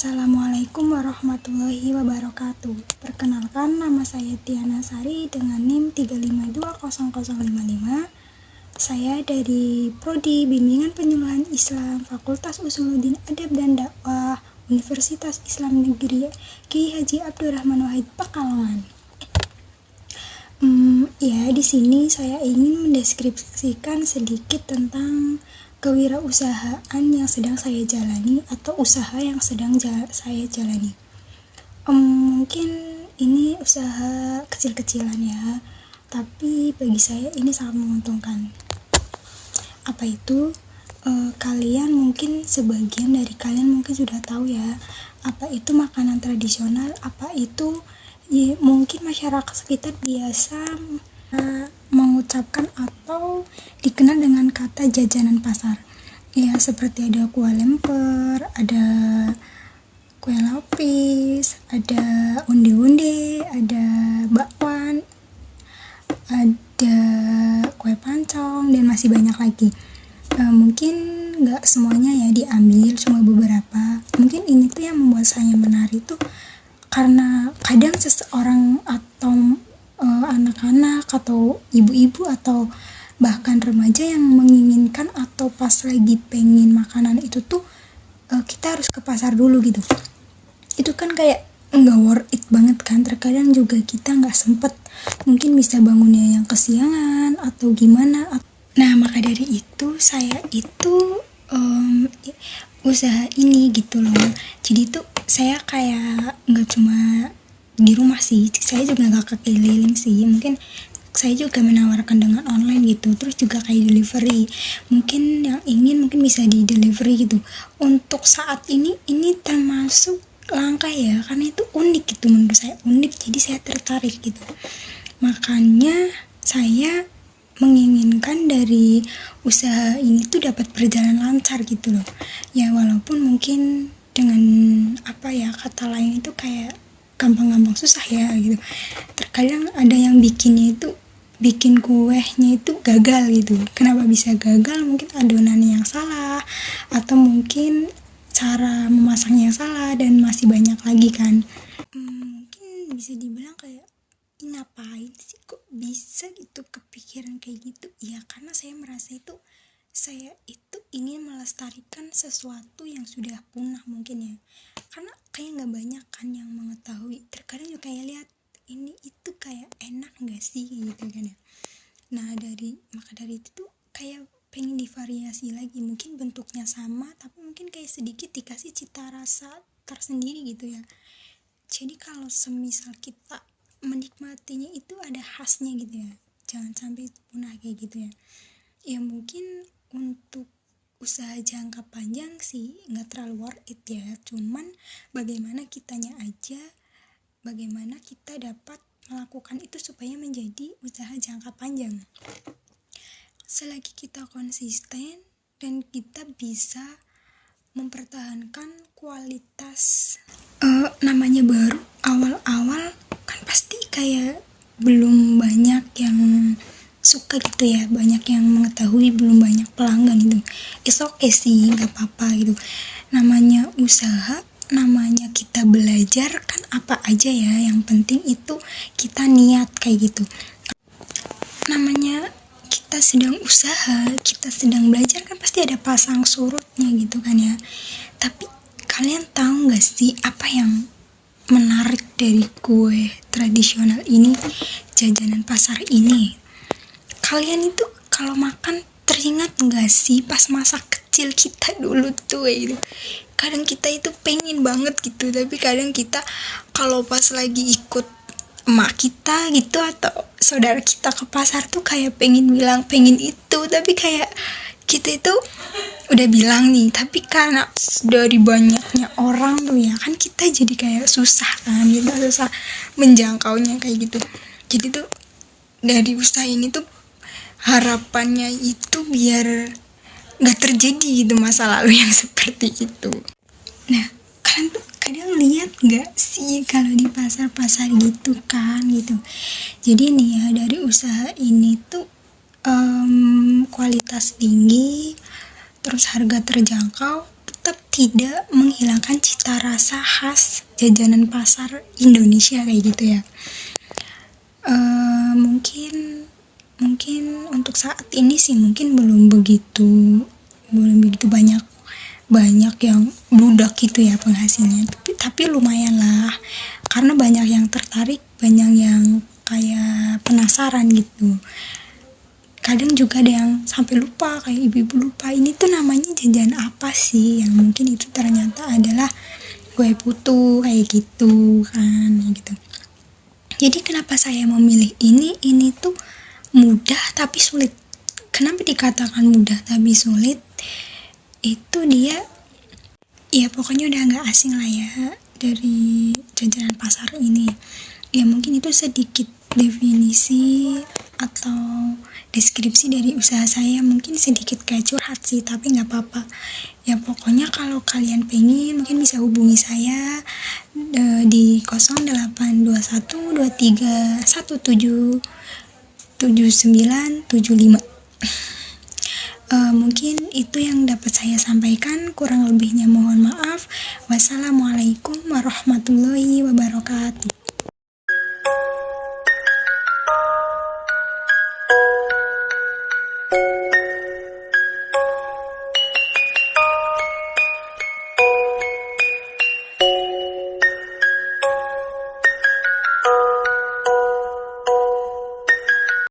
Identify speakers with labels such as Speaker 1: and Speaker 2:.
Speaker 1: Assalamualaikum warahmatullahi wabarakatuh. Perkenalkan, nama saya Tiana Sari dengan NIM 3520055. Saya dari Prodi Bimbingan Penyuluhan Islam Fakultas Usuluddin Adab dan Dakwah Universitas Islam Negeri Kiai Haji Abdurrahman Wahid Pekalongan. Di sini saya ingin mendeskripsikan sedikit tentang kewirausahaan yang sedang saya jalani atau usaha yang sedang saya jalani. Mungkin ini usaha kecil-kecilan ya, tapi bagi saya ini sangat menguntungkan. Apa itu? Kalian mungkin, sebagian dari kalian mungkin sudah tahu ya, apa itu makanan tradisional, apa itu mungkin masyarakat sekitar biasa mengucapkan atau dikenal dengan kata jajanan pasar. Ya, seperti ada kue lemper, ada kue lapis, ada onde-onde, ada bakwan, ada kue pancong, dan masih banyak lagi. Mungkin gak semuanya ya diambil, cuma beberapa. Mungkin ini tuh yang membuat saya menarik tuh karena kadang seseorang atau anak-anak atau ibu-ibu atau bahkan remaja yang menginginkan atau pas lagi pengen makanan itu tuh kita harus ke pasar dulu gitu. Itu kan kayak nggak worth it banget kan. Terkadang juga kita nggak sempet, mungkin bisa bangunnya yang kesiangan atau gimana. Nah, maka dari itu saya itu usaha ini gitu loh. Jadi tuh saya kayak nggak cuma di rumah sih, saya juga gak keliling sih. Mungkin saya juga menawarkan dengan online gitu, terus juga kayak delivery. Mungkin yang ingin mungkin bisa di delivery gitu. Untuk saat ini termasuk langka ya, karena itu unik gitu, menurut saya unik, jadi saya tertarik gitu. Makanya saya menginginkan dari usaha ini tuh dapat berjalan lancar gitu loh ya, walaupun mungkin dengan kata lain itu kayak gampang-gampang susah ya gitu. Terkadang ada yang bikin kuenya itu gagal gitu. Kenapa bisa gagal? Mungkin adonannya yang salah, atau mungkin cara memasaknya yang salah, dan masih banyak lagi kan. Mungkin bisa dibilang kayak, ngapain sih kok bisa gitu kepikiran kayak gitu ya, karena saya merasa saya itu ingin melestarikan sesuatu yang sudah punah mungkin ya, karena kayak nggak banyak kan yang mengetahui. Terkadang juga kayak lihat ini itu kayak enak nggak sih gitu kan ya. Nah, maka dari itu tuh kayak pengen divariasi lagi, mungkin bentuknya sama tapi mungkin kayak sedikit dikasih cita rasa tersendiri gitu ya. Jadi kalau semisal kita menikmatinya itu ada khasnya gitu ya, jangan sampai punah kayak gitu ya. Ya mungkin untuk usaha jangka panjang sih nggak terlalu worth it ya, cuman bagaimana kitanya aja, bagaimana kita dapat melakukan itu supaya menjadi usaha jangka panjang. Selagi kita konsisten dan kita bisa mempertahankan kualitas, namanya baru awal-awal kan pasti kayak belum banyak yang suka gitu ya, banyak yang mengetahui, belum banyak pelanggan gitu. It's okay sih, gak apa-apa gitu. Namanya usaha, namanya kita belajar kan, apa aja ya, yang penting itu kita niat kayak gitu. Namanya kita sedang usaha, kita sedang belajar kan pasti ada pasang surutnya gitu kan ya. Tapi kalian tahu gak sih apa yang menarik dari kue tradisional ini, jajanan pasar ini? Kalian itu kalau makan teringat gak sih pas masa kecil kita dulu tuh gitu. Kadang kita itu pengen banget gitu, tapi kadang kita kalau pas lagi ikut emak kita gitu atau saudara kita ke pasar tuh kayak pengen bilang pengen itu, tapi kayak kita itu udah bilang nih, tapi karena dari banyaknya orang tuh ya kan, kita jadi kayak susah kan gitu, susah menjangkaunya kayak gitu. Jadi tuh dari usaha ini tuh harapannya itu biar gak terjadi gitu masa lalu yang seperti itu. Nah, kalian tuh kadang lihat gak sih kalau di pasar-pasar gitu kan gitu. Jadi nih ya, dari usaha ini tuh kualitas tinggi, terus harga terjangkau, tetap tidak menghilangkan cita rasa khas jajanan pasar Indonesia kayak gitu ya. Mungkin untuk saat ini sih mungkin belum begitu banyak yang bludak gitu ya penghasilnya, tapi lumayan lah, karena banyak yang tertarik, banyak yang kayak penasaran gitu. Kadang juga ada yang sampai lupa, kayak ibu-ibu lupa ini tuh namanya jajan apa sih, yang mungkin itu ternyata adalah kue putu kayak gitu kan gitu. Jadi kenapa saya memilih ini tuh mudah tapi sulit. Kenapa dikatakan mudah tapi sulit? Itu dia ya pokoknya udah nggak asing lah ya dari jajanan pasar ini. Ya mungkin itu sedikit definisi atau deskripsi dari usaha saya, mungkin sedikit kayak curhat sih, tapi nggak apa-apa ya. Pokoknya kalau kalian pengen mungkin bisa hubungi saya di 082123177975. Mungkin itu yang dapat saya sampaikan, kurang lebihnya mohon maaf. Wassalamualaikum warahmatullahi wabarakatuh.